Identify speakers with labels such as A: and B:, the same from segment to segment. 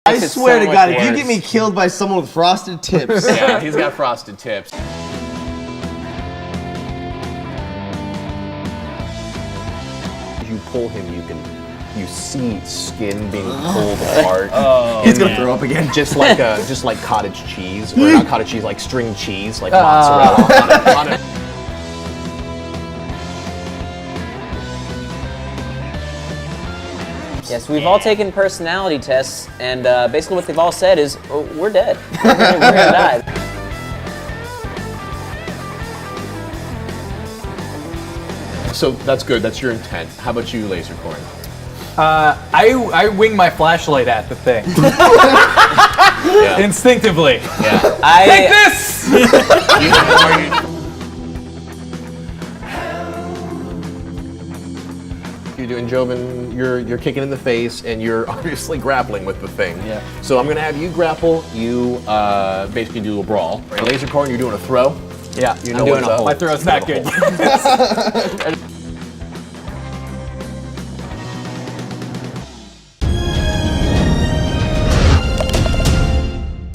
A: I swear to God, if you get me killed by someone with frosted tips.
B: Yeah, he's got frosted tips. As you pull him, you see skin being pulled apart.
A: Oh, he's gonna throw up again.
B: Just like cottage cheese, or not cottage cheese, like string cheese, like mozzarella on it.
C: Yes, we've all taken personality tests, and basically what they've all said is, oh, we're dead. We're gonna die.
B: So that's good. That's your intent. How about you, Lasercorn?
D: I wing my flashlight at the thing. Instinctively.
B: Yeah.
D: Take this!
B: You're doing Jobin, you're kicking in the face, and you're obviously grappling with the thing.
D: Yeah.
B: So I'm gonna have you grapple. You basically do a brawl. Right. Lasercorn, you're doing a throw.
D: Yeah.
B: You know
C: I'm doing a hold.
D: My throw's not good.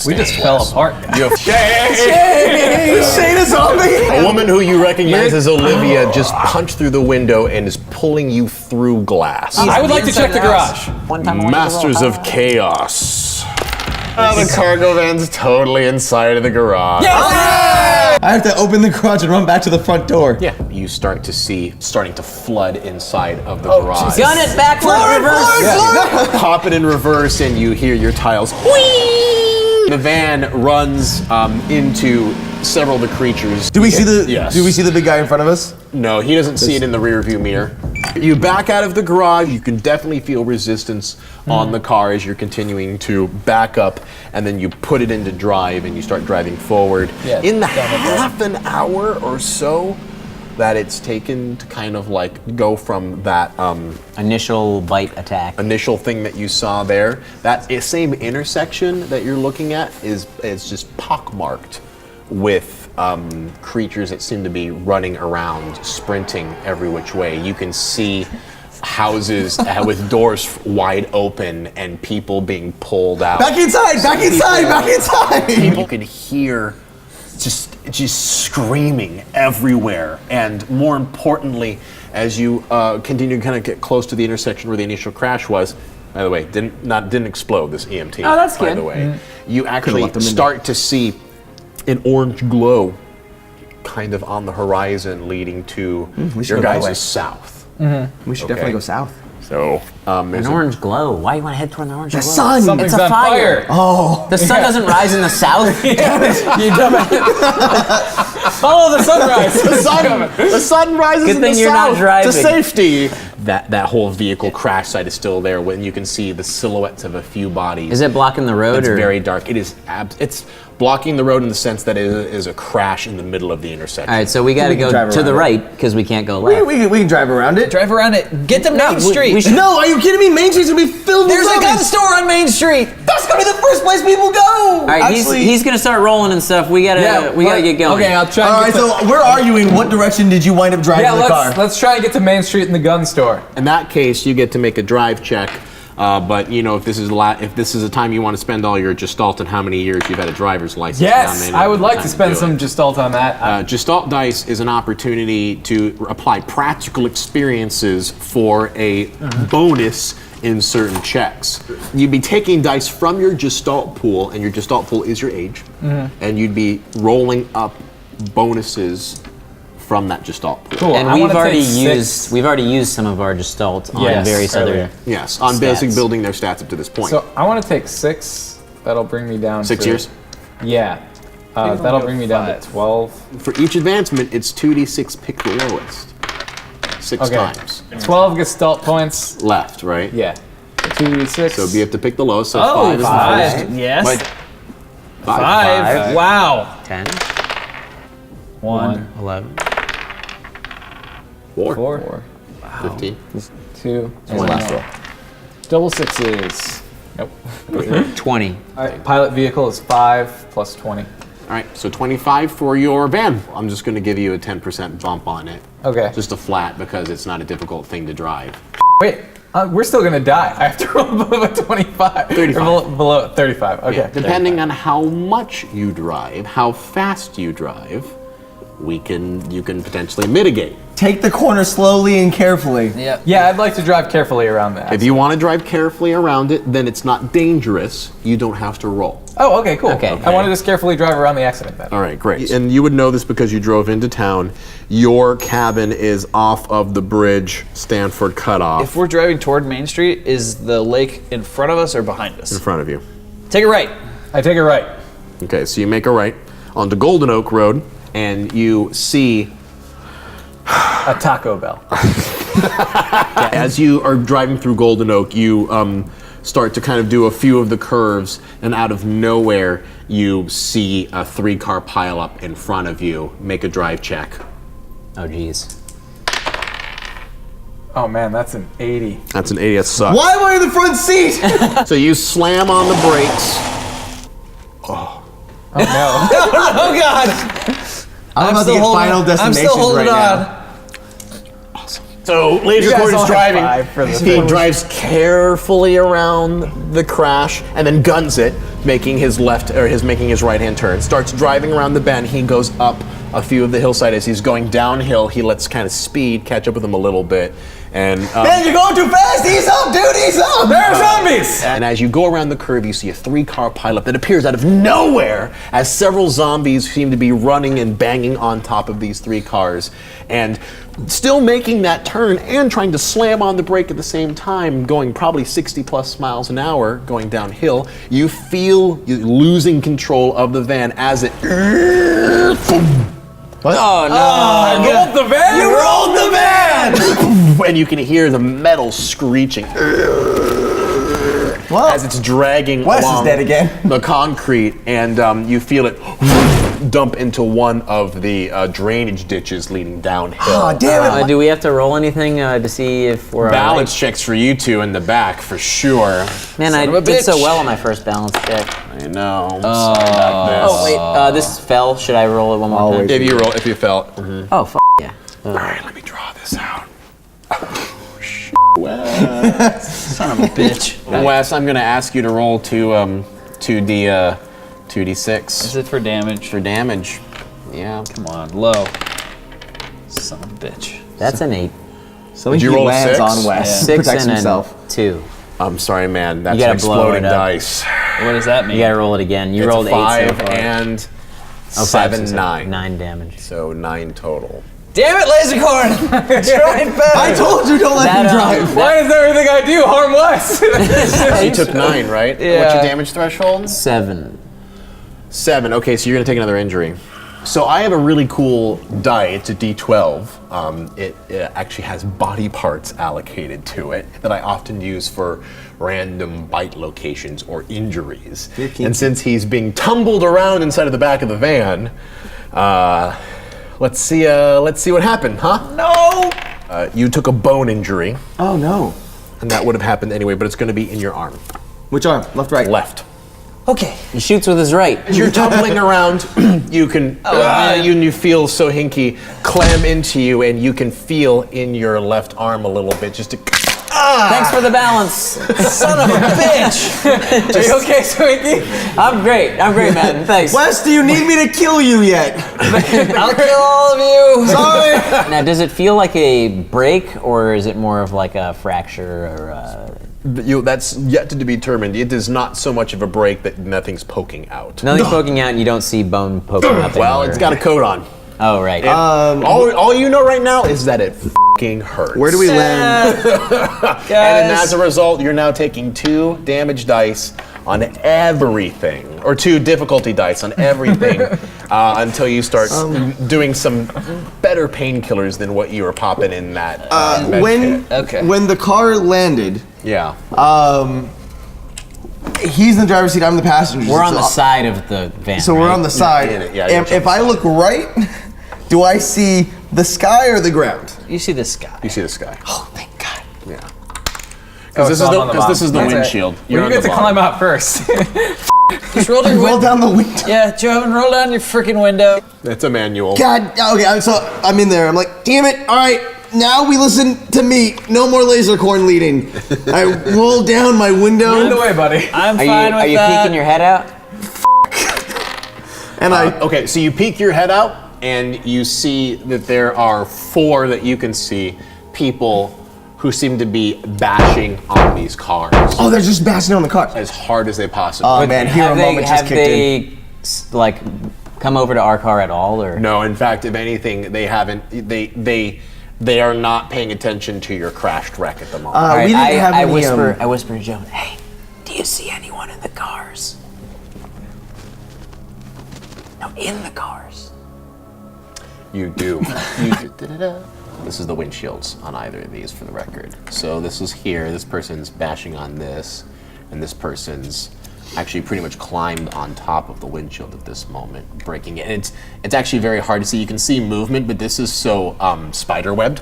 D: We just fell apart.
B: You have
A: Shane is on me!
B: a woman who you recognize as Olivia just punched through the window and is pulling you through glass.
D: I would like to check the garage.
C: One time I wanted to
B: Masters
C: roll.
B: of Chaos. The cargo van's totally inside of the garage.
A: I have to open the garage and run back to the front door.
B: Yeah, you start to see starting to flood inside of the garage.
C: Gun it backward, reverse.
B: Pop it in reverse, and you hear your tiles. Whee! The van runs into several of the creatures.
A: Do we see the?
B: Yes.
A: Do we see the big guy in front of us?
B: No, he doesn't see it in the rear view mirror. You back out of the garage. You can definitely feel resistance on the car as you're continuing to back up, and then you put it into drive and you start driving forward.
D: Yeah,
B: in the half an hour or so that it's taken to kind of like go from that
C: Initial bite attack.
B: initial thing that you saw there, that same intersection that you're looking at is just pockmarked with creatures that seem to be running around, sprinting every which way. You can see houses with doors wide open and people being pulled out.
A: Back inside! Back inside! Back inside!
B: You could hear just screaming everywhere, and more importantly, as you continue to kind of get close to the intersection where the initial crash was. By the way, didn't explode, this EMT.
C: Oh, that's
B: by
C: good.
B: the way, you actually start to see an orange glow kind of on the horizon, leading to your guys' south.
A: We should definitely go south.
B: So
C: An orange glow. Why do you want to head toward the orange glow?
A: sun!
D: Something's
C: It's a
D: on
C: fire.
A: Oh.
C: The sun doesn't rise in the south.
D: You dumbass. Follow the sunrise.
B: The sun rises
C: Good
B: in
C: thing
B: the
C: you're not
B: south
C: driving.
B: to safety. That whole vehicle crash site is still there when you can see the silhouettes of a few bodies.
C: Is it blocking the road?
B: It's
C: or?
B: very dark. It is. It's blocking the road in the sense that it is a crash in the middle of the intersection.
C: All right, so we got to
A: can
C: go
A: drive
C: to the
A: around
C: right because we can't go left.
A: We can drive around it.
D: Drive around it. Get to Main Street.
C: we should-
A: No, are you kidding me? Main Street's gonna be filled with
D: There's a gun
A: zombies.
D: store on Main Street.
A: That's gonna be the first place people go!
C: All right, he's gonna start rolling and stuff. We gotta get going.
D: Okay, I'll try.
A: Alright, so we're arguing what direction did you wind up driving the car?
D: let's try and get to Main Street in the gun store.
B: In that case, you get to make a drive check. But you know, if this is a time you want to spend all your Gestalt and how many years you've had a driver's license.
D: Yes,
B: now,
D: I would like to
B: time
D: spend
B: do
D: some
B: it.
D: Gestalt on that.
B: Gestalt dice is an opportunity to apply practical experiences for a bonus in certain checks. You'd be taking dice from your Gestalt pool, and your Gestalt pool is your age, and you'd be rolling up bonuses from that Gestalt pool.
D: Cool.
C: And
D: I
C: we've
D: wanna
C: already
D: take
C: used
D: six.
C: some of our Gestalt on
D: Yes,
C: various
D: earlier.
C: other.
B: Yes, on basic
C: Stats.
B: building their stats up to this point.
D: So I want to take 6. That'll bring me down
B: 6
D: to
B: years.
D: Yeah. That'll bring me down to 12.
B: For each advancement, it's 2d6, pick the lowest. 6
D: Okay.
B: times.
D: 12 Gestalt points.
B: Left, right?
D: Yeah. 2d6.
B: So you have to pick the lowest, so
D: Oh,
B: 5 is the
D: five.
B: first.
D: Yes.
B: Like,
D: 5. Wow.
C: 10,
D: 1,
C: 11.
B: 4. 15.
D: 2,
A: And the last roll.
D: Double 6s. Nope.
C: 20.
D: All right, pilot vehicle is 5 plus 20.
B: All right, so 25 for your van. I'm just going to give you a 10% bump on it.
D: Okay.
B: Just a flat because it's not a difficult thing to drive.
D: Wait, we're still gonna die. I have to roll above a 25.
B: 35.
D: Or below 35. Okay.
B: Yeah, depending on how much you drive, how fast you drive, you can potentially mitigate.
A: Take the corner slowly and carefully.
C: Yep.
D: Yeah, I'd like to drive carefully around that.
B: If you want to drive carefully around it, then it's not dangerous. You don't have to roll.
D: Oh, okay, cool.
C: Okay.
D: I want to just carefully drive around the accident then.
B: All right, great. And you would know this because you drove into town. Your cabin is off of the bridge, Stanford cutoff,
E: If we're driving toward Main Street, is the lake in front of us or behind
B: in
E: us?
B: front of you.
E: Take a right.
D: I take it right.
B: Okay, so you make a right onto Golden Oak Road, and you see
D: A Taco Bell.
B: as you are driving through Golden Oak, you start to kind of do a few of the curves, and out of nowhere, you see a 3-car pileup in front of you. Make a drive check.
C: Oh, geez.
D: Oh man, that's an 80.
B: That's an 80. That sucks.
A: Why am I in the front seat?
B: So you slam on the brakes.
D: Oh no.
E: Oh God!
A: I'm about to get Final
E: I'm
A: Destination
E: still holding
A: right
E: on.
A: now.
B: So Laser
D: You guys
B: Cord
D: all
B: is
D: have
B: driving.
D: 5 for this
B: He
D: one.
B: drives carefully around the crash and then guns it, making his making his right-hand turn. Starts driving around the bend. He goes up a few of the hillside. As he's going downhill, he lets kind of speed catch up with him a little bit. And
A: Man, you're going too fast! Ease up, dude! Ease up!
D: There are zombies!
B: and as you go around the curve, you see a 3-car pileup that appears out of nowhere as several zombies seem to be running and banging on top of these 3 cars. And still making that turn and trying to slam on the brake at the same time, going probably 60 plus miles an hour going downhill, you feel you losing control of the van as it...
C: Oh, no.
D: I rolled the van!
A: You rolled the van!
B: And you can hear the metal screeching
A: Well,
B: as it's dragging
A: Wes is
B: along
A: dead again.
B: the concrete, and you feel it dump into one of the drainage ditches leading downhill.
A: oh, damn it!
C: Do we have to roll anything to see if we're
B: Balance checks for you two in the back for sure.
C: all right? Man, I
E: of a
C: did so
E: bitch.
C: well on my first balance check.
B: I know. I'm sorry about this.
C: Oh, wait. This fell. Should I roll it one more
A: Always.
C: time?
B: If you felt.
C: Oh, f yeah.
B: All right, let me draw this out.
E: Son of a bitch.
B: Wes, I'm gonna ask you to roll 2d6
E: Is it for damage?
B: for damage. Yeah.
E: Come on, low. Son of a bitch.
C: That's an 8.
A: So
B: Did you
A: he
B: roll a
A: lands
B: 6?
A: on Wes.
C: 6
A: Protects
C: and
A: himself.
C: a 2.
B: I'm sorry, man. That's
C: You
B: an
C: gotta blow
B: exploding
C: it up.
B: dice.
E: What does that mean?
C: You gotta roll it again. You
B: It's
C: rolled
B: a
C: 8 so
B: 5
C: far.
B: and
C: Oh,
B: 7,
C: 6,
B: 9.
C: 9 damage.
B: So 9 total.
E: Damn it, Lasercorn! Trying better.
A: I told you don't let
C: That,
A: him drive.
D: Why does everything I do harm Wes?
B: You took 9, right?
E: Yeah.
B: What's your damage threshold?
C: 7.
B: 7. Okay, so you're gonna take another injury. So I have a really cool die. It's a D12. It actually has body parts allocated to it that I often use for random bite locations or injuries. And since he's being tumbled around inside of the back of the van, let's see what happened, huh?
E: No!
B: You took a bone injury,
A: Oh no.
B: and that would have happened anyway. But it's going to be in your arm,
A: Which arm? Left, right?
B: left.
E: Okay.
C: He shoots with his right.
B: As you're tumbling around, you can you feel so hinky clam into you, and you can feel in your left arm a little bit just to.
C: Thanks for the balance.
E: Son of a bitch!
D: Are you okay, Swinky?
C: I'm great, man. Thanks.
A: Wes, do you need me to kill you yet?
E: I'll kill all of you!
A: Sorry.
C: Now, does it feel like a break, or is it more of like a fracture or
B: That's yet to be determined. It is not so much of a break that nothing's poking out.
C: nothing's poking out and you don't see bone poking up
B: Well,
C: anywhere?
B: it's got a coat on.
C: Oh, right.
B: All you know right now is that it fucking hurts.
A: Where do we land?
B: And then as a result, you're now taking 2 damage dice on everything, or 2 difficulty dice on everything, until you start doing some better painkillers than what you were popping in that med
A: When
B: kit.
E: Okay.
A: when the car landed,
B: Yeah.
A: he's in the driver's seat. I'm the passenger.
C: We're on
A: so
C: the side of the van.
A: So we're
C: right?
A: on the side.
B: yeah,
A: And
B: you're
A: if I look right, do I see the sky or the ground?
E: You see the sky.
B: You see the sky.
A: Oh, thank God.
B: Yeah.
D: Oh,
B: Because
D: so I'm on the
B: this is the
D: bottom.
B: windshield.
D: Well,
B: You're
D: you
B: on
D: get
B: the
D: to
B: bottom.
D: climb out first.
E: Just roll your
A: Roll
E: window.
A: down the window.
E: Yeah, Joe, roll down your freaking window.
B: It's a manual.
A: God. Okay. So I'm in there. I'm like, damn it. All right. now we listen to me. No more laser corn leading. I roll down my window.
D: Lead the way, buddy.
F: I'm
C: Are
F: fine
C: you,
F: with
C: are you
F: that.
C: peeking your head out?
A: And
B: Okay, so you peek your head out, and you see that there are 4 that you can see people who seem to be bashing on these cars
A: oh, they're just bashing on the car.
B: as hard as they possibly
A: Oh
B: can.
A: man, hero moment just
C: have
A: kicked in.
C: they like come over to our car at all, or?
B: No, in fact, if anything, they haven't. They are not paying attention to your crashed wreck at the moment.
C: All right,
A: we didn't have
C: I
A: any,
C: whisper. I whisper to Joe. Hey, do you see anyone in the cars? No, in the cars.
B: You do. This is the windshields on either of these, for the record. So this is here. This person's bashing on this, and this person's actually pretty much climbed on top of the windshield at this moment, breaking it. And it's actually very hard to see. You can see movement, but this is so spider-webbed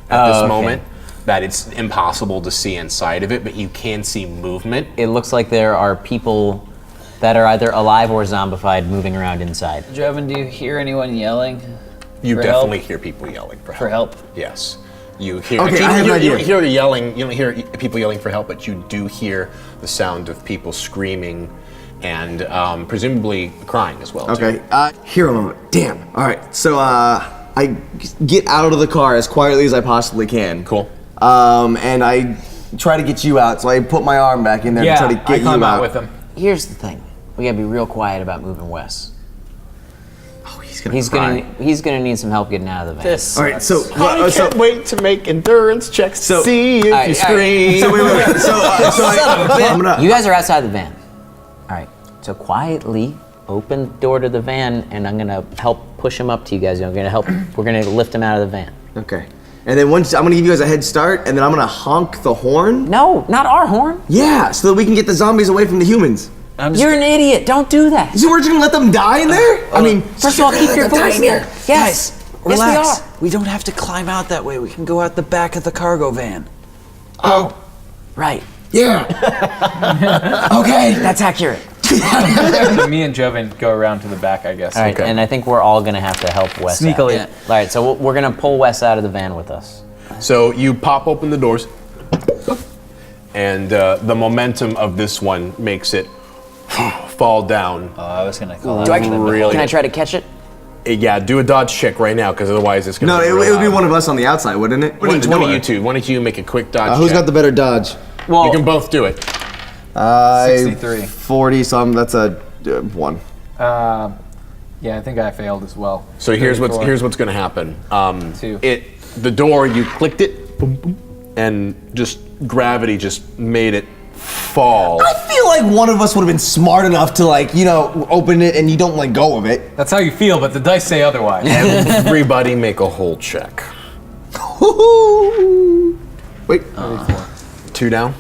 B: at this moment that it's impossible to see inside of it, but you can see movement.
C: It looks like there are people that are either alive or zombified moving around inside.
F: Joven, do you hear anyone yelling?
B: You
F: For
B: definitely
F: help?
B: hear people yelling for help.
F: For help?
B: Yes. You hear.
A: Okay,
B: actually,
A: I have an
B: you
A: idea.
B: don't hear yelling. You don't hear people yelling for help, but you do hear the sound of people screaming, and presumably crying as well.
A: Okay,
B: Too.
A: hero moment. Damn. All right, so I get out of the car as quietly as I possibly can.
B: Cool.
A: And I try to get you out. So I put my arm back in there to try to
D: Yeah,
A: get
D: I
A: you
D: climb
A: out.
D: out with him.
C: Here's the thing: we gotta be real quiet about moving Wes.
A: Oh, he's gonna
C: He's
A: cry.
C: gonna need some help getting out of the van.
F: This.
A: All right, so
B: I can't wait to make endurance checks
A: So-
B: to see if
C: All right,
B: you
C: all right.
B: scream.
A: so wait. I'm gonna.
C: You guys are outside the van. All right. So quietly open the door to the van, and I'm gonna help push him up to you guys. I'm gonna help. We're gonna lift him out of the van.
A: Okay. And then once I'm gonna give you guys a head start, and then I'm gonna honk the horn.
C: No, not our horn.
A: Yeah, so that we can get the zombies away from the humans.
C: You're an idiot. Don't do that.
A: So we're just gonna let them die in there? I mean,
C: First of all, keep your voice there. Yes. Yes,
F: Relax.
C: we are.
F: We don't have to climb out that way. We can go out the back of the cargo van.
C: Oh, right.
A: yeah. Okay.
C: That's accurate.
D: Me and Joven go around to the back, I guess.
C: All right, and I think we're all gonna have to help Wes out.
D: Sneakily.
C: All right, so we're gonna pull Wes out of the van with us.
B: So you pop open the doors, and the momentum of this one makes it fall down.
F: I was gonna call
C: Do I,
F: out.
B: Really?
C: Can I try to catch it?
B: Yeah, do a dodge check right now, because otherwise it's gonna.
A: No,
B: be
A: it
B: real
A: would be
B: loud.
A: one of us on the outside, wouldn't it?
B: One of you two. Why don't you make a quick dodge
A: Who's
B: check?
A: got the better dodge?
C: Well,
B: You can both do it.
D: 63.
A: 40 some. That's a 1.
D: Yeah, I think I failed as well.
B: So here's
D: 34.
B: what's going to happen.
D: 2.
B: The door, you clicked it, boom, boom, and just gravity just made it fall.
A: I feel like one of us would have been smart enough to open it and you don't let go of it.
D: That's how you feel, but the dice say otherwise.
B: Everybody make a hold check.
A: Wait.
B: 2 down.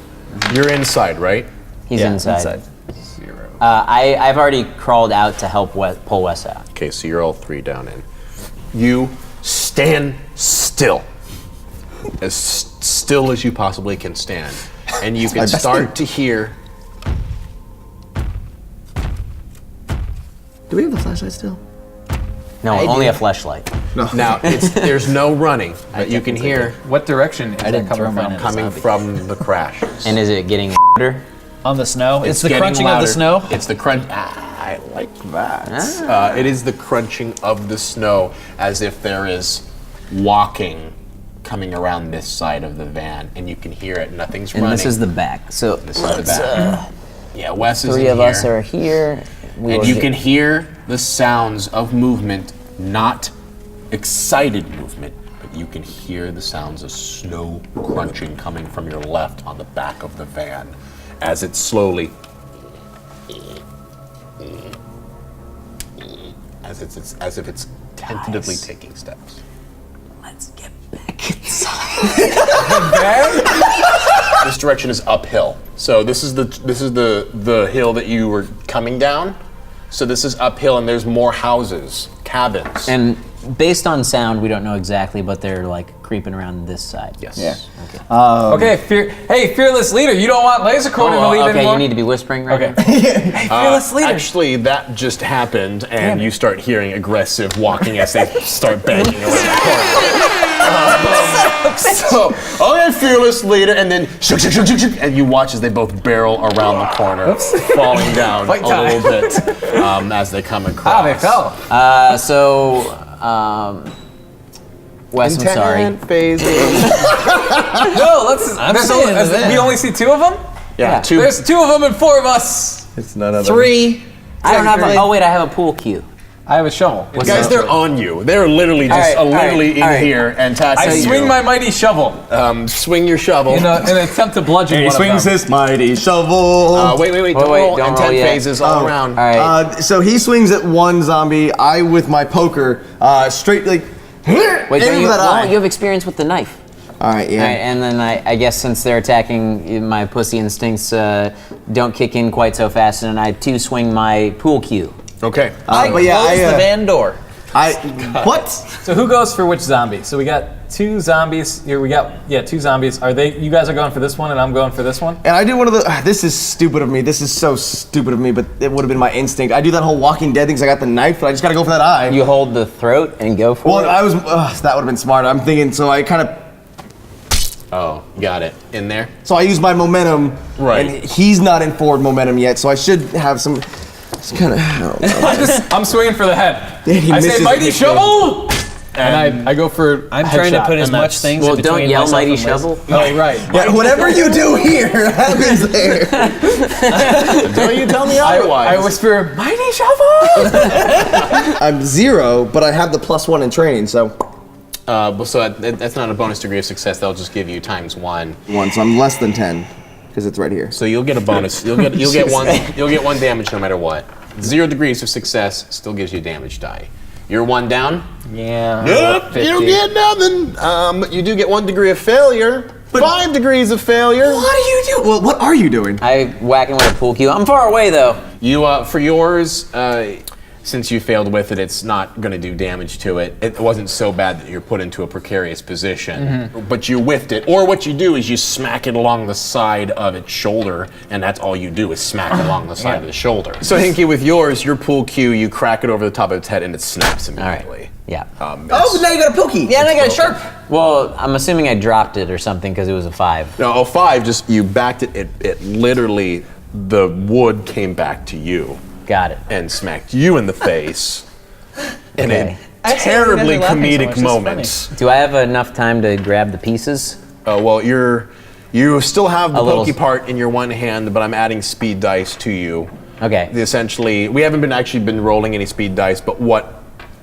B: You're inside, right?
C: he's inside.
D: 0.
C: I've already crawled out to help pull Wes out.
B: Okay, so you're all 3 down in. You stand still, as still as you possibly can stand, and you can
A: my best
B: start
A: thing.
B: to hear.
A: Do we have the flashlight still?
C: No, only a flashlight.
B: Now there's no running, but you can hear
D: What direction is that
F: didn't
D: coming
F: throw mine
D: from?
F: in.
B: coming from the crash.
C: And is it getting louder?
F: On the snow? It's the
B: getting
F: crunching of
B: louder.
F: the snow?
B: It's the crunch. I like that. It is the crunching of the snow, as if there is walking coming around this side of the van, and you can hear it. Nothing's
C: And
B: running.
C: this is the back. So
B: This is the back. Yeah, Wes is
C: 3
B: in
C: of
B: here,
C: us are here. We
B: and
C: will
B: you
C: get-
B: can hear the sounds of movement, not excited movement, but you can hear the sounds of snow crunching coming from your left on the back of the van, as it slowly, as if it's tentatively taking steps.
C: Let's get back inside.
B: This direction is uphill. So this is the hill that you were coming down. So this is uphill, and there's more houses, cabins.
C: And based on sound, we don't know exactly, but they're like creeping around this side.
B: Yes.
A: Yeah.
D: Okay, fearless leader, you don't want laser cord in the lead
C: okay,
D: anymore?
C: you need to be whispering right
D: Okay.
C: now.
F: Hey, fearless leader.
B: Actually, that just happened, and you start hearing aggressive walking as they start banging around the corner. So, okay, fearless leader, and then shook, and you watch as they both barrel around the corner, falling down
D: Fight
B: a
D: time.
B: little bit as they come across.
D: They fell.
C: Wes, I'm sorry.
B: Intent phases.
D: No, we only see 2 of them?
B: Yeah, two.
D: There's 2 of them and 4 of us.
A: It's none of
F: 3.
C: I don't have a, oh wait, I have a pool cue.
D: I have a shovel.
B: Guys, they're on you. They're literally just
C: All right,
B: in here and taxing
D: I
B: you.
D: swing my mighty shovel
B: Swing your shovel.
D: in an attempt to bludgeon
A: He
D: one
A: swings
D: of them.
A: his mighty shovel.
B: Wait, don't
C: wait,
B: roll.
C: don't
B: Intent
C: roll yet.
B: phases all around.
C: All right.
A: So he swings at one zombie. I with my poker, straight like.
C: Wait,
A: aim
C: don't you,
A: for that eye.
C: you have experience with the knife.
A: All right, yeah.
C: All right, and then I guess since they're attacking, my pussy instincts don't kick in quite so fast, and I too swing my pool cue.
B: Okay.
A: But yeah,
F: Close the van door.
A: What?
D: So who goes for which zombie? So we got 2 zombies. Here we got 2 zombies. You guys are going for this one and I'm going for this one?
A: And I do one of the. This is stupid of me. This is so stupid of me, but it would have been my instinct. I do that whole Walking Dead thing 'cause I got the knife, but I just gotta go for that eye.
C: You hold the throat and go for
A: Well,
C: it.
A: I was. That would have been smart. I'm thinking, so I kind of.
B: Oh, got it. In there?
A: So I use my momentum.
B: Right.
A: And he's not in forward momentum yet, so I should have some. It's kind of. I don't know.
D: I'm swinging for the head.
A: He
D: I say
A: misses
D: mighty
A: it.
D: shovel! And I go for
F: I'm trying to
D: headshot,
F: put as
D: and
F: much
D: that's-
F: things
C: well,
F: in between
C: don't yell
F: myself
C: mighty
F: and Liz.
C: shovel.
D: Oh, right.
A: Yeah, whatever you do here happens there.
B: Don't you tell me
D: I
B: otherwise.
D: whisper, mighty shovel!
A: I'm 0, but I have the +1 in training, so.
B: So that's not a bonus degree of success. They'll just give you ×1.
A: 1, so I'm less than 10, because it's right here.
B: So you'll get a bonus. You'll get one damage no matter what. 0 degrees of success still gives you damage die. You're 1 down.
F: Yeah.
B: Nope, you don't get nothing. You do get 1 degree of failure. 5 degrees of failure.
A: What do you do? Well, what are you doing?
C: I whack him with a pool cue. I'm far away though.
B: You for yours, since you failed with it, it's not going to do damage to it. It wasn't so bad that you're put into a precarious position, but you whiffed it. Or what you do is you smack it along the side of its shoulder, and that's all you do is smack it along the side of the shoulder. So Hinky, with yours, your pool cue, you crack it over the top of its head, and it snaps immediately.
C: Yeah.
A: Oh, now you got a pokey.
F: Yeah, and I got a sharp.
C: Well, I'm assuming I dropped it or something because it was a 5.
B: No, 5, just you backed it. It literally, the wood came back to you.
C: Got it.
B: And smacked you in the face in
C: Okay.
B: a terribly
F: Actually, laughing so
B: comedic
F: much, it's
B: moment.
C: Do I have enough time to grab the pieces?
B: Well, you still have the
C: A little-
B: pokey part in your one hand, but I'm adding speed dice to you.
C: Okay.
B: Essentially, we haven't been rolling any speed dice, but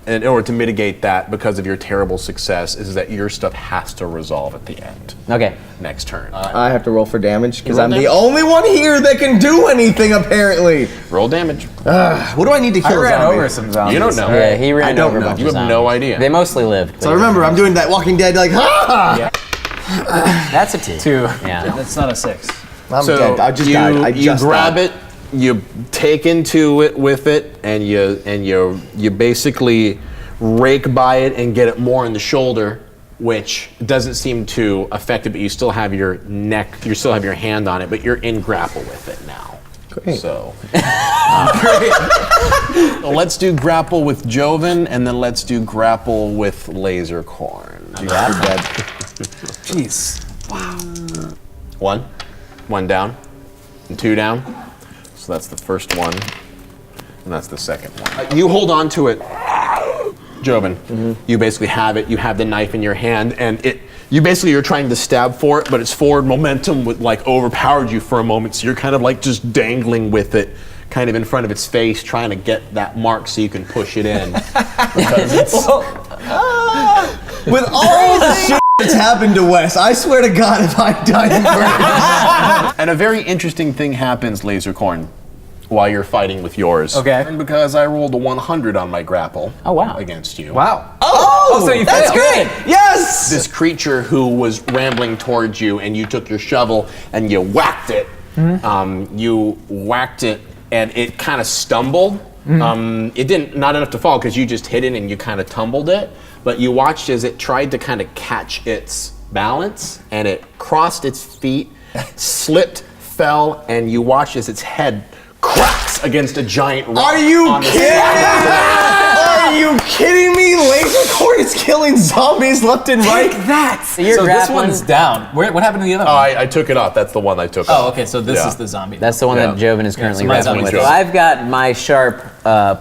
B: in order to mitigate that, because of your terrible success, is that your stuff has to resolve at the end.
C: Okay.
B: Next turn.
A: I have to roll for damage because
B: roll
A: I'm
B: damage?
A: the only one here that can do anything, apparently.
B: Roll damage.
A: What do I need to
D: I
A: kill a
D: ran
A: zombie?
D: over some zombies.
B: You don't know.
C: Yeah, he ran
A: I don't
C: over a
A: know.
C: bunch
B: You
C: of
B: have no
C: zombies.
B: idea.
C: They mostly lived.
A: So remember, I'm doing that Walking Dead, like, ha!
C: That's a 2.
D: 2.
C: Yeah.
F: That's not a 6.
A: I'm dead. I just died. I just
B: you grab
A: died.
B: it, you take into it with it, and you basically rake by it and get it more in the shoulder, which doesn't seem to affect it, but you still have your neck, you still have your hand on it, but you're in grapple with it now.
A: Great.
B: So let's do grapple with Joven, and then let's do grapple with Laser Corn.
A: Dead.
D: Jeez.
B: 1 down, and 2 down. So that's the first one, and that's the second one. You hold on to it, Joven. You basically have it. You have the knife in your hand, and you're trying to stab for it, but its forward momentum would overpowered you for a moment. So you're kind of just dangling with it, kind of in front of its face, trying to get that mark so you can push it in. Because it's,
A: With all the shit that's happened to Wes, I swear to God, if I die first.
B: and a very interesting thing happens, Lasercorn, while you're fighting with yours.
D: Okay.
B: And because I rolled a 100 on my grapple.
C: Oh, wow.
B: Against you.
D: Wow.
A: Oh,
D: so you
A: that's
D: failed.
A: good. Yes.
B: This creature who was rambling towards you, and you took your shovel and you whacked it. You whacked it, and it kind of stumbled, It didn't, not enough to fall because you just hit it and you kind of tumbled it, but you watched as it tried to kind of catch its balance and it crossed its feet, slipped, fell, and you watched as its head cracks against a giant rock.
A: Are you
B: on the
A: kidding
B: side.
A: Are you kidding me? Laser cord is killing zombies left and right.
F: That.
C: So you're
D: So this
C: grappling.
D: one's down. What happened to the other one?
B: I took it off. That's the one I took off.
D: Oh, okay. So this
B: Yeah.
D: is the zombie.
C: That's the one that
B: Yeah.
C: Joven is currently
D: so mine's
C: grappling
D: on
C: with.
D: the
C: So
D: Joven.
C: I've got my sharp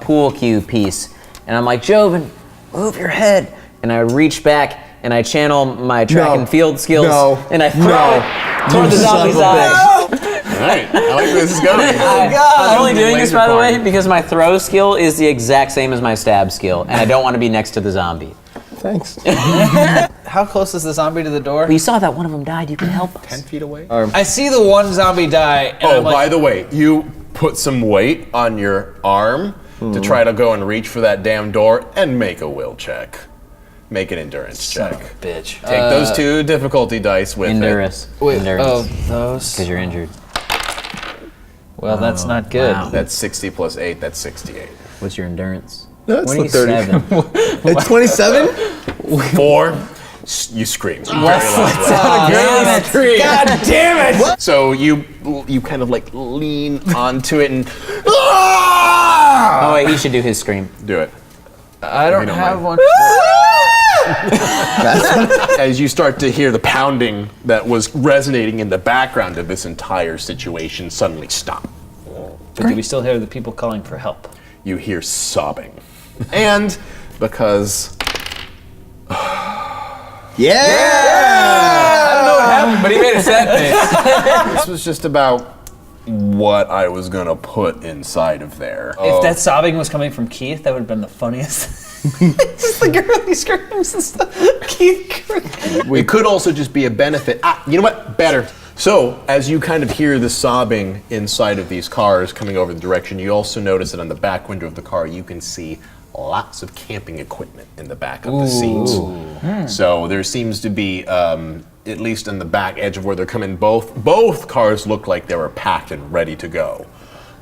C: pool cue piece, and I'm like, Joven, move your head. And I reach back and I channel my track
A: No.
C: and field skills,
A: No.
C: and I throw
A: No.
C: it toward the
A: You son
C: zombie's
A: of a
C: eye.
B: All right. I like where this is going.
C: I'm only doing this,
B: Laser
C: by the way,
B: point.
C: because my throw skill is the exact same as my stab skill, and I don't want to be next to the zombie.
A: Thanks.
E: How close is the zombie to the door?
C: But you saw that one of them died. You can help us.
B: 10 feet away.
E: I see the one zombie die, and
B: Oh,
E: I'm like,
B: by the way, you put some weight on your arm to try to go and reach for that damn door and make a will check. Make an endurance
E: son
B: check.
E: of a bitch.
B: Take those 2 difficulty dice with
C: Endurance.
E: Wait,
C: Endurance.
E: oh, those.
C: Because you're injured.
E: Well, that's not good.
C: wow.
B: it. That's 60 plus 8, that's 68.
C: What's your endurance?
A: That's the 30.
C: 27.
A: It's 27?
B: 4, you scream. Very loudly.
A: God damn it!
B: So you kind of like lean onto it and
C: Oh wait, he should do his scream.
B: do it.
E: I don't
B: don't
E: have
B: mind.
E: one.
B: As you start to hear the pounding that was resonating in the background of this entire situation suddenly stop.
E: But do we still hear the people calling for help?
B: You hear sobbing. And because
A: Yeah!
D: I don't know what happened, but he made a sad face.
B: this was just about what I was gonna put inside of there.
E: If that sobbing was coming from Keith, that would have been the funniest. Just the girly screams and stuff. Keith.
B: It could also just be a benefit. You know what? Better. So, as you kind of hear the sobbing inside of these cars coming over the direction, you also notice that on the back window of the car, you can see lots of camping equipment in the back of the seats. So there seems to be, at least in the back edge of where they're coming, both cars look like they were packed and ready to go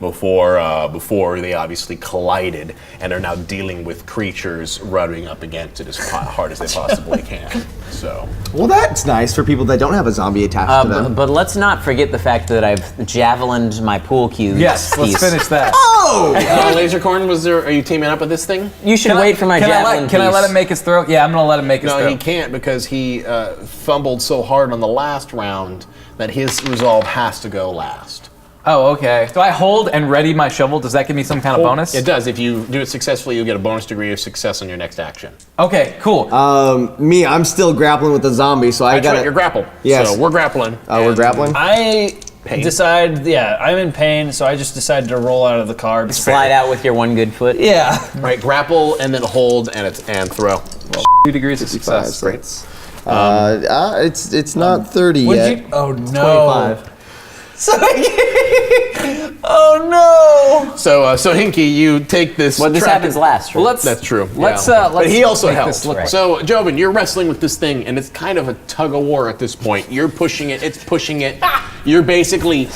B: before they obviously collided and are now dealing with creatures running up against it as hard as they possibly can. So.
A: Well, that's nice for people that don't have a zombie attached to them.
C: But let's not forget the fact that I've javelined my pool cue.
D: Yes, let's finish that.
A: Oh!
B: Lasercorn, are you teaming up with this thing?
C: You should wait for my javelin
D: Can I let
C: piece.
D: him make his throw? Yeah, I'm gonna let him make his
B: No,
D: throw.
B: he can't because he fumbled so hard on the last round that his resolve has to go last.
D: Oh, okay. So I hold and ready my shovel. Does that give me some kind of bonus?
B: It does. If you do it successfully, you'll get a bonus degree of success on your next action.
D: Okay, cool.
A: Me, I'm still grappling with the zombie, so I
B: That's
A: gotta.
B: right, you're grappled.
A: Yes.
B: So we're grappling.
A: Oh, we're
B: and-
A: grappling?
E: I
B: Pain.
E: decide, yeah, I'm in pain, so I just decided to roll out of the car.
C: Slide out with your one good foot.
E: Yeah.
B: Right, grapple and then hold and throw.
D: 2 degrees of success.
A: So it's not 30
E: What'd
A: yet.
E: you? Oh no.
A: 25.
E: Oh no.
B: So Hinky, you take this.
C: Well, this
B: track-
C: happens last, right?
D: Well, let's.
B: That's true.
D: Let's.
B: yeah.
D: Let's
B: But he also
D: make
B: helps.
D: this look like-
B: So Jobin, you're wrestling with this thing, and it's kind of a tug of war at this point. You're pushing it. It's pushing it. You're basically,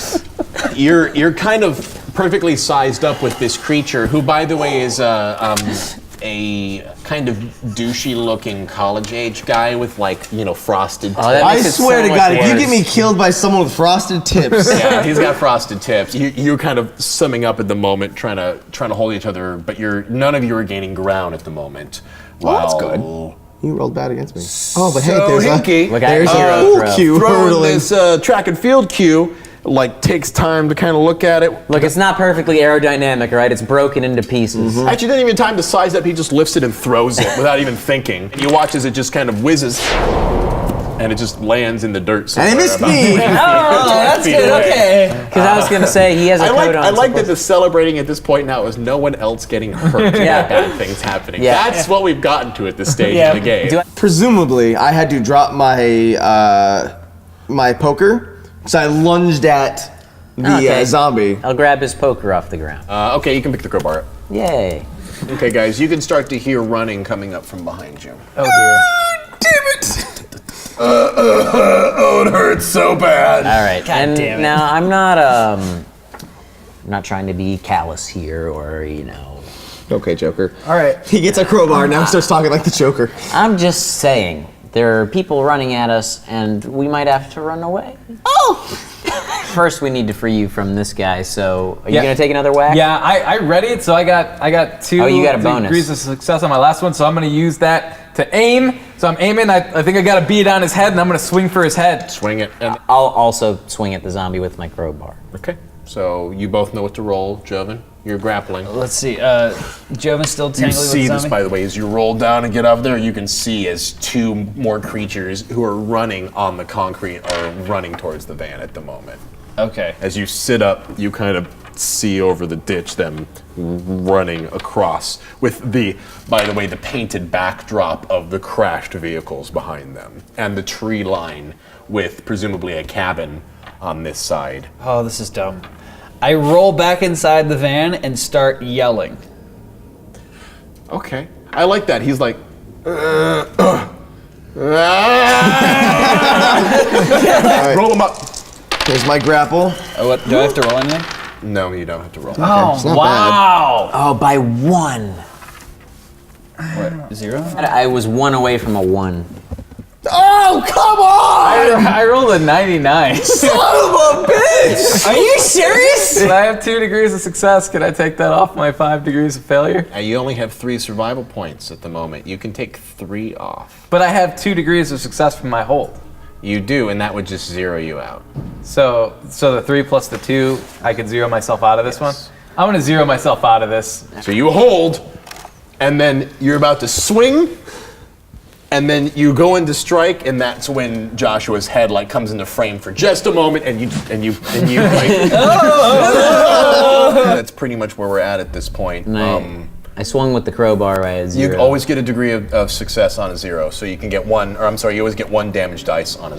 B: you're kind of perfectly sized up with this creature, who, by the way, is a kind of douchey-looking college-age guy with frosted.
C: Oh, that
A: I
C: makes it
A: swear
C: so
A: to
C: much
A: God, if you
C: worse.
A: get me killed by someone with frosted tips.
B: Yeah, he's got frosted tips. You're kind of summing up at the moment, trying to hold each other, but none of you are gaining ground at the moment.
A: Well, that's good. You rolled bad against me. Oh, but hey, there's
B: Hinky,
C: Look, I
A: there's
C: have
A: a
C: hero
A: pool
C: throw.
A: cue
B: throwing
A: hurtling.
B: this track and field cue takes time to kind of look at it.
C: Look, it's not perfectly aerodynamic, right? It's broken into pieces.
B: Actually, didn't even time to size up. He just lifts it and throws it without even thinking. You watch as it just kind of whizzes, and it just lands in the dirt.
A: And it missed me.
E: Oh, that's good. Okay.
C: Because I was gonna say he has a
B: I
C: coat on.
B: like that
C: supposed-
B: the celebrating at this point now is no one else getting hurt.
C: Yeah.
B: Bad things happening.
C: Yeah.
B: That's what we've gotten to at this stage
E: Yeah.
B: of the game.
C: Do I-
A: Presumably, I had to drop my my poker, so I lunged at the
C: Okay.
A: zombie.
C: I'll grab his poker off the ground.
B: Okay, you can pick the crowbar up.
C: Yay.
B: Okay, guys, you can start to hear running coming up from behind you.
D: Oh dear.
A: Damn it!
B: Oh, it hurts so bad.
C: All right.
E: God
C: and
E: damn it.
C: now I'm not I'm not trying to be callous here or,
A: Okay, Joker.
D: All right.
A: He gets a crowbar, now he starts talking like the Joker.
C: I'm just saying, there are people running at us and we might have to run away. Oh! First, we need to free you from this guy, so are you going to take another whack?
D: Yeah, I ready it, so I got 2
C: Oh, you got a bonus.
D: degrees of success on my last one, so I'm going to use that to aim. So I'm aiming, I think I got a bead on his head, and I'm going to swing for his head.
B: Swing it. And,
C: I'll also swing at the zombie with my crowbar.
B: okay. So you both know what to roll, Joven. You're grappling.
E: Let's see. Joven's still
B: You
E: tangling with
B: see
E: the
B: this,
E: zombie?
B: by the way, as you roll down and get up there, you can see as 2 more creatures who are running on the concrete are running towards the van at the moment.
E: Okay.
B: As you sit up, you kind of see over the ditch them running across with the, by the way, the painted backdrop of the crashed vehicles behind them and the tree line with presumably a cabin on this side.
E: Oh, this is dumb. I roll back inside the van and start yelling.
B: Okay. I like that. He's like, roll him up.
A: Here's my grapple.
E: Oh, what? Do I have to roll anything?
B: No, you don't have to roll.
A: It's not
E: Wow.
C: Oh, by 1.
E: What? 0?
C: I was 1 away from a 1.
A: Oh, come on!
D: I rolled a 99.
A: Son of a bitch!
E: Are you serious?
D: But I have 2 degrees of success. Can I take that off my 5 degrees of failure?
B: You only have 3 survival points at the moment. You can take 3 off.
D: But I have 2 degrees of success from my hold.
B: You do, and that would just zero you out.
D: So the 3 plus the 2, I could zero myself out of this one? I'm going to zero myself out of this.
B: So you hold, and then you're about to swing, and then you go into strike, and that's when Joshua's head like comes into frame for just a moment, and you like, that's pretty much where we're at this point.
C: And I swung with the crowbar right at 0.
B: You always get a degree of success on a 0, so you can get 1, or I'm sorry, you always get 1 damage dice on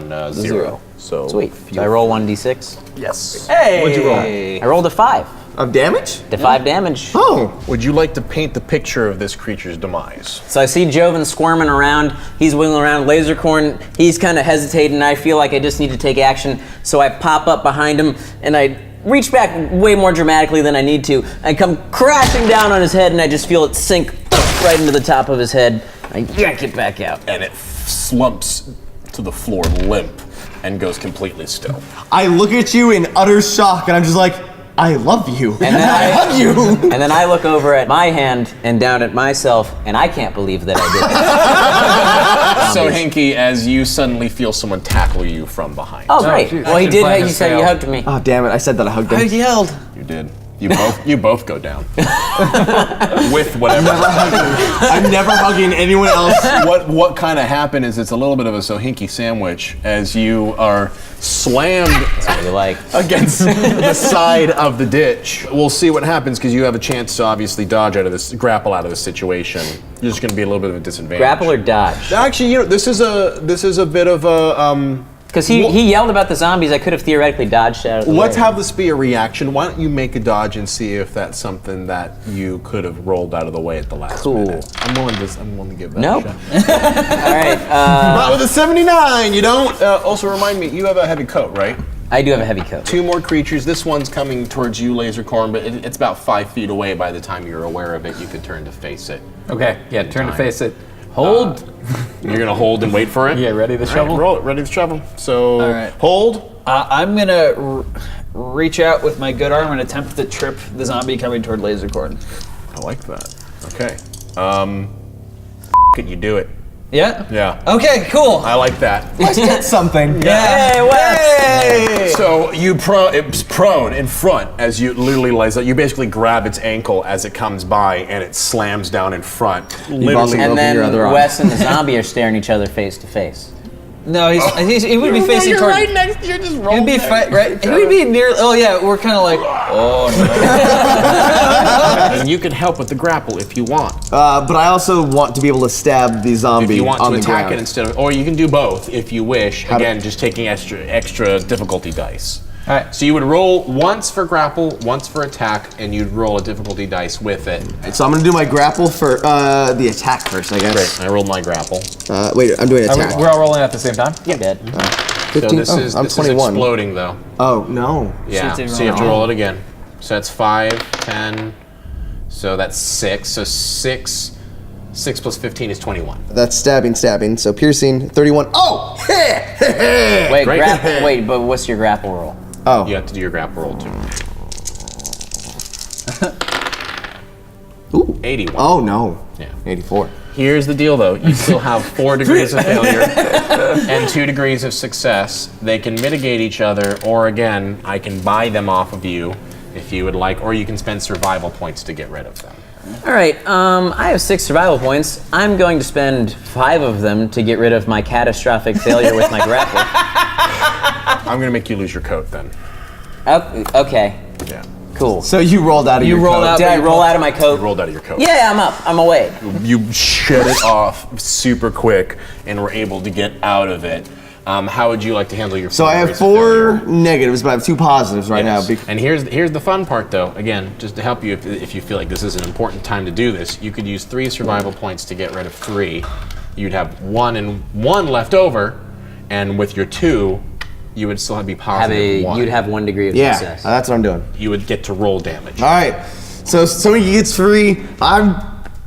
B: 0.
C: Zero.
B: So
C: Sweet. So I roll 1d6.
B: Yes.
A: Hey! What'd you roll?
C: I rolled a 5.
A: Of damage?
C: To 5 damage.
A: Oh.
B: Would you like to paint the picture of this creature's demise?
C: So I see Joven squirming around. He's wiggling around. Lasercorn, he's kind of hesitating. I feel like I just need to take action. So I pop up behind him and I reach back way more dramatically than I need to. I come crashing down on his head and I just feel it sink right into the top of his head. I yank it back out.
B: And it slumps to the floor limp and goes completely still.
A: I look at you in utter shock and I'm just like, I love you.
C: And then
A: I hug you.
C: And then I look over at my hand and down at myself, and I can't believe that I did it.
B: So Hinky, as you suddenly feel someone tackle you from behind.
C: Oh, great.
D: geez.
C: Well,
D: I
C: he
D: should
C: did.
D: plan
C: You
D: to
C: said you
D: fail.
C: hugged me.
A: Oh, damn it. I said that I hugged him.
E: I yelled.
B: You did. You both go down. With whatever.
A: I'm never hugging anyone else.
B: What kind of happened is it's a little bit of a Sohinky sandwich as you are slammed
C: What do you like?
B: against the side of the ditch. We'll see what happens because you have a chance to obviously dodge out of this, grapple out of this situation. You're just going to be a little bit of a disadvantage.
C: Grapple or dodge?
B: Actually, this is a bit of a.
C: Because he yelled about the zombies. I could have theoretically dodged out of the
B: Let's
C: way.
B: have this be a reaction. Why don't you make a dodge and see if that's something that you could have rolled out of the way at the last
C: Cool.
B: minute. I'm willing to give that
C: Nope.
B: a shot.
C: All right.
B: Not with a 79, you don't. Also, remind me, you have a heavy coat, right?
C: I do have a heavy coat.
B: 2 more creatures. This one's coming towards you, Lasercorn, but it's about 5 feet away. By the time you're aware of it, you could turn to face it.
D: Okay, yeah, turn to face it. Hold.
B: You're gonna hold and wait for it.
D: Yeah, ready to
B: All right,
D: shovel?
B: roll it. Ready to shovel. So
E: All right.
B: hold.
E: I'm gonna reach out with my good arm and attempt to trip the zombie coming toward Lasercorn.
B: I like that. Okay. Could you do it?
E: Yeah?
B: Yeah.
E: Okay, cool.
B: I like that.
A: Let's get something.
E: Yeah.
C: Hey, Wes!
B: So it's prone in front as you literally lays out. You basically grab its ankle as it comes by, and it slams down in front.
A: also
B: Literally.
A: broken
C: And then
A: your other arm.
C: Wes and the zombie are staring each other face to face.
E: No, he would be facing toward.
B: next. You're just
E: He would be right. He would be near. Oh yeah, we're kind of like. Oh
B: And you can help with the grapple if you want.
A: But I also want to be able to stab the zombie
B: If you want
A: on
B: to
A: the
B: attack
A: ground.
B: it instead of, or you can do both if you wish.
A: How do-
B: Again, just taking extra difficulty dice.
D: All right.
B: So you would roll once for grapple, once for attack, and you'd roll a difficulty dice with it.
A: So I'm gonna do my grapple for the attack first, I guess.
B: Great. I rolled my grapple.
A: Wait, I'm doing attack.
D: We're all rolling at the same time?
C: Yeah. Dead.
A: 15?
B: So this
A: Oh,
B: is
A: I'm
B: this
A: 21.
B: is exploding though.
A: Oh no.
B: Yeah.
E: Shit,
B: So you have to roll it again. So that's 5, 10. So that's 6. So 6 plus 15 is 21.
A: That's stabbing. So piercing, 31. Oh!
C: Wait,
B: Great.
C: wait, but what's your grapple roll?
A: Oh.
B: You have to do your grapple roll too.
A: Ooh.
B: 81.
A: Oh, no.
B: Yeah.
A: 84.
B: Here's the deal, though. You still have 4 degrees of failure and 2 degrees of success. They can mitigate each other, or again, I can buy them off of you if you would like, or you can spend survival points to get rid of them.
C: All right, I have 6 survival points. I'm going to spend 5 of them to get rid of my catastrophic failure with my grapple.
B: I'm going to make you lose your coat then.
C: Okay,
B: Yeah.
C: cool.
A: So you rolled out of your
E: rolled
A: coat.
E: out.
C: Did I roll out of my
B: You
C: coat?
B: rolled out of your coat.
C: Yeah, I'm up. I'm away.
B: You shed it off super quick and were able to get out of it. How would you like to handle your
A: So I have
B: degrees of failure?
A: 4 negatives, but I have 2 positives right
B: Yes.
A: now.
B: And here's the fun part, though. Again, just to help you, if you feel like this is an important time to do this, you could use 3 survival points to get rid of 3. You'd have 1 and 1 left over, and with your 2, you would still be positive 1.
C: You'd have 1 degree of
A: Yeah,
C: success.
A: that's what I'm doing.
B: You would get to roll damage.
A: All right. So somebody gets free. I'm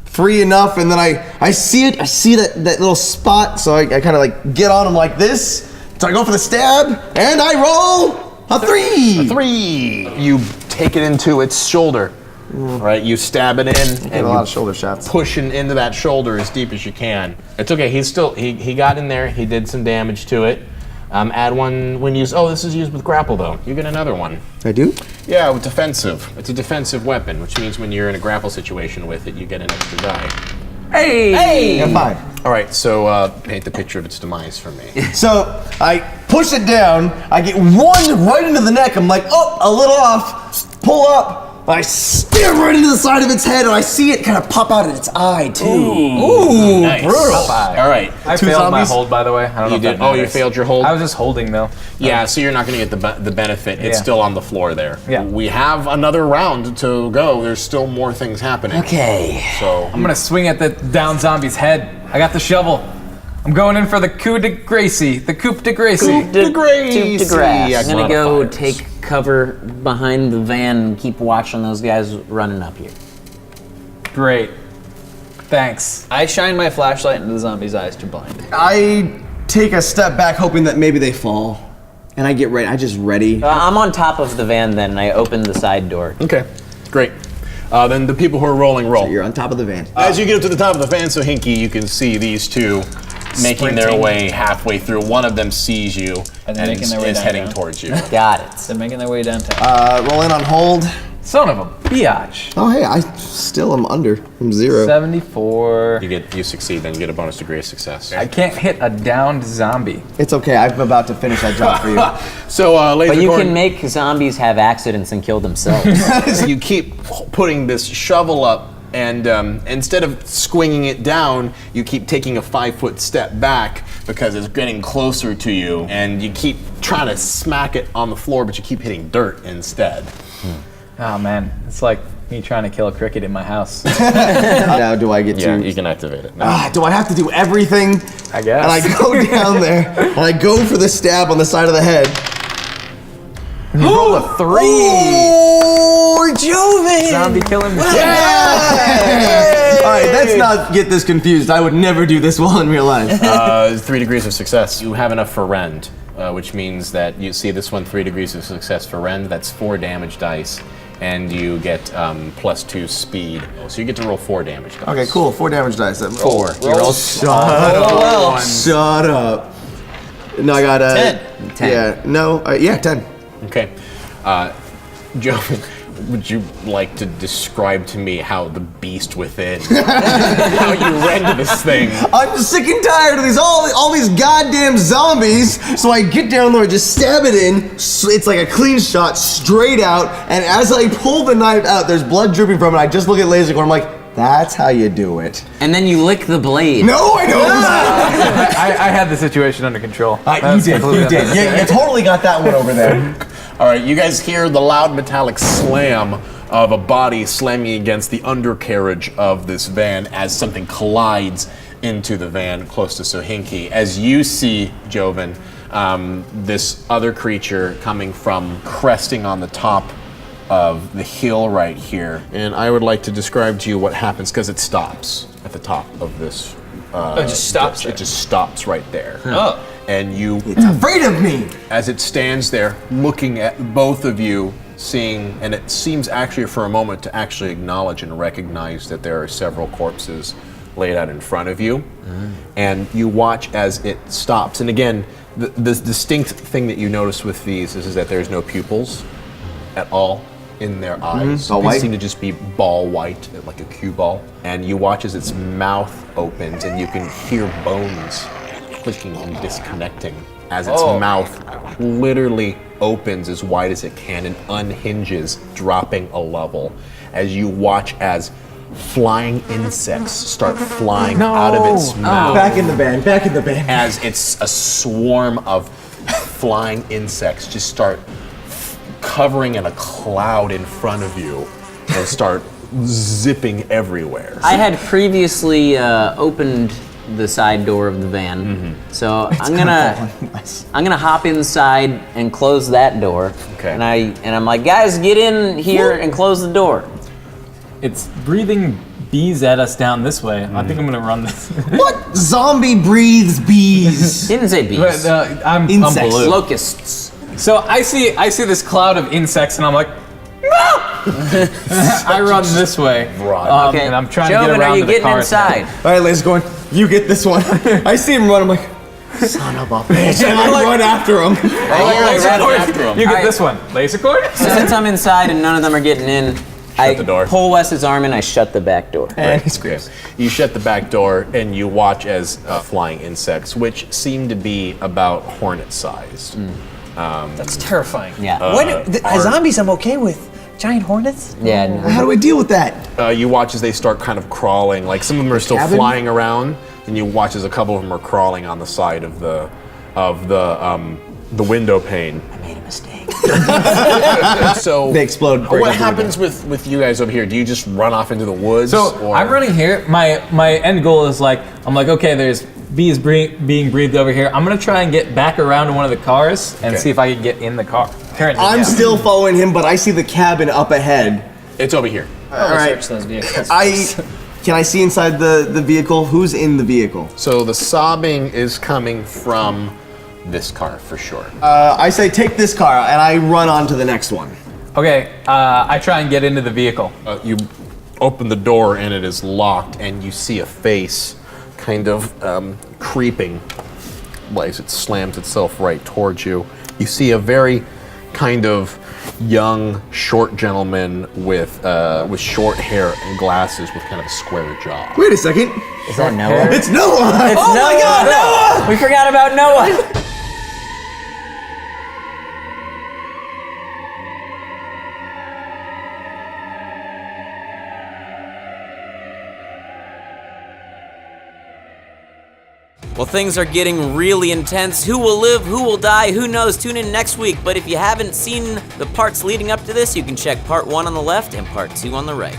A: free enough, and then I see it. I see that little spot. So I kind of like get on him like this. So I go for the stab, and I roll a 3.
B: 3. You take it into its shoulder. Right, you stab it in,
A: And
B: and
A: a lot
B: you
A: of shoulder shots.
B: pushing into that shoulder as deep as you can. It's okay. He's still he got in there. He did some damage to it. Add 1 when used. Oh, this is used with grapple though. You get another 1.
A: I do?
B: Yeah, with defensive. It's a defensive weapon, which means when you're in a grapple situation with it, you get an extra die.
C: Hey!
A: I'm fine.
B: All right, so paint the picture of its demise for me.
A: So I push it down. I get 1 right into the neck. I'm like, oh, a little off. Pull up. I stab right into the side of its head, and I see it kind of pop out of its eye too.
B: Ooh, nice.
A: brutal.
B: All right.
D: I
A: 2
D: failed my
A: zombies?
D: hold, by the way. I don't know
B: You
D: if
B: did.
D: that
B: Oh, you
D: matters.
B: failed your hold.
D: I was just holding though.
B: Yeah, so you're not going to get the benefit. It's
D: Yeah.
B: still on the floor there.
D: Yeah.
B: We have another round to go. There's still more things happening.
C: Okay.
B: So
D: I'm gonna swing at the down zombie's head. I got the shovel. I'm going in for the coup de grace. The coup de grace.
C: Coup de grace.
B: Yeah,
C: I'm gonna go
B: modifiers.
C: take cover behind the van and keep watching those guys running up here.
D: Great. Thanks.
E: I shine my flashlight into the zombie's eyes to blind it.
A: I take a step back, hoping that maybe they fall, and I get ready. I just ready.
C: I'm on top of the van then, and I open the side door.
B: Okay, great. Then the people who are rolling roll.
A: You're on top of the van.
B: As you get up to the top of the van, so Hinky, you can see these two making their
E: Sprinting.
B: way halfway through. One of them sees you
E: And
B: and
E: making their way
B: is heading
E: downtown.
B: towards you.
C: Got it.
E: They're making their way downtown.
A: Roll in on hold.
D: Son of a biatch.
A: Oh, hey, I still am under. I'm 0.
D: 74.
B: You succeed, then you get a bonus degree of success.
D: I can't hit a downed zombie.
A: It's okay. I'm about to finish that job for you.
B: So, Laser
C: But you
B: Gordon,
C: can make zombies have accidents and kill themselves.
B: you keep putting this shovel up, and instead of swinging it down, you keep taking a 5-foot step back because it's getting closer to you, and you keep trying to smack it on the floor, but you keep hitting dirt instead.
D: Oh man, it's like me trying to kill a cricket in my house.
A: Now, do I get to?
B: can activate it.
A: Do I have to do everything?
D: I guess.
A: And I go down there, and I go for the stab on the side of the head.
D: Roll a 3.
A: Oh, Joven!
D: Zombie killing.
A: Yeah! All right, let's not get this confused. I would never do this well in real life.
B: 3 degrees of success. You have enough for rend, which means that you see this one 3 degrees of success for rend. That's 4 damage dice, and you get +2 speed. So you get to roll 4 damage dice.
A: Okay, cool. 4 damage dice.
B: 4.
A: Shut up. Shut up. No, I got
E: 10.
C: 10.
A: Yeah, no, yeah, 10.
B: Okay. Joe, would you like to describe to me how the beast within, how you rend this thing?
A: I'm sick and tired of these all these goddamn zombies. So I get down there, just stab it in. It's like a clean shot, straight out. And as I pull the knife out, there's blood dripping from it. I just look at Laser Gordon. I'm like, that's how you do it.
C: And then you lick the blade.
A: No, I don't.
D: I had the situation under control.
A: You
D: That's
A: did.
D: completely
A: You did.
D: unnecessary.
A: You totally got that one over there.
B: All right, you guys hear the loud metallic slam of a body slamming against the undercarriage of this van as something collides into the van close to Sohinki. As you see, Joven, this other creature coming from cresting on the top of the hill right here, and I would like to describe to you what happens because it stops at the top of this.
E: it just stops
B: It
E: there.
B: just stops right there.
E: Oh.
B: And you,
A: It's afraid of me.
B: as it stands there, looking at both of you, seeing, and it seems actually for a moment to actually acknowledge and recognize that there are several corpses laid out in front of you, and you watch as it stops. And again, the distinct thing that you notice with these is that there's no pupils at all in their eyes.
A: All
B: They
A: white?
B: seem to just be ball white, like a cue ball. And you watch as its mouth opens, and you can hear bones clicking and disconnecting as its mouth literally opens as wide as it can and unhinges, dropping a level. As you watch as flying insects start flying out of its mouth
A: Back in the band. Back in the band.
B: as it's a swarm of flying insects just start covering in a cloud in front of you and start zipping everywhere.
C: I had previously opened the side door of the van, so I'm gonna hop inside and close that door.
B: Okay.
C: And I'm like, guys, get in here and close the door.
D: It's breathing bees at us down this way. I think I'm gonna run this.
A: What zombie breathes bees?
C: Didn't say bees.
D: But, I'm
A: Insects.
D: blue.
C: Locusts.
D: So I see this cloud of insects, and I'm like, no! I run this way,
B: Right.
C: Okay.
D: and I'm trying
C: Joven,
D: to get around
C: are you
D: to the
C: getting
D: cars.
C: inside?
A: All right, Laser's going. You get this one. I see him run. I'm like, son of a bitch, and I run after him.
D: Laser cord. You get
C: Alright.
D: this one. Laser cord?
C: So since I'm inside and none of them are getting in, I
B: the door.
C: pull Wes's arm and I shut the back door.
A: And he screams.
B: You shut the back door and you watch as flying insects, which seem to be about hornet sized.
E: That's terrifying.
C: Yeah.
E: Zombies I'm okay with. Giant hornets?
C: Yeah. no.
A: How do I deal with that?
B: You watch as they start kind of crawling, like some of them are still
A: cabin?
B: flying around, and you watch as a couple of them are crawling on the side of the window pane.
C: I made a mistake.
B: So
A: They explode. break
B: What
A: into the
B: happens with you guys over here? Do you just run off into the woods?
D: So
B: or-
D: I'm running here. My end goal is I'm like, okay, there's bees being breathed over here. I'm gonna try and get back around to one of the cars and
B: Okay.
D: see if I can get in the car. Currently,
A: I'm
D: yeah.
A: still following him, but I see the cabin up ahead.
B: It's over here.
A: All right.
E: Search those vehicles.
A: Can I see inside the vehicle? Who's in the vehicle?
B: So the sobbing is coming from this car for sure.
A: I say take this car, and I run on to the next one.
D: Okay, I try and get into the vehicle.
B: You open the door and it is locked, and you see a face kind of creeping as it slams itself right towards you. You see a very kind of young, short gentleman with short hair and glasses with kind of a square jaw.
A: Wait a second.
C: Is that Noah?
A: It's Noah!
C: It's
A: oh my God, Noah!
C: We forgot about Noah. Well, things are getting really intense. Who will live? Who will die? Who knows? Tune in next week. But if you haven't seen the parts leading up to this, you can check part 1 on the left and part 2 on the right.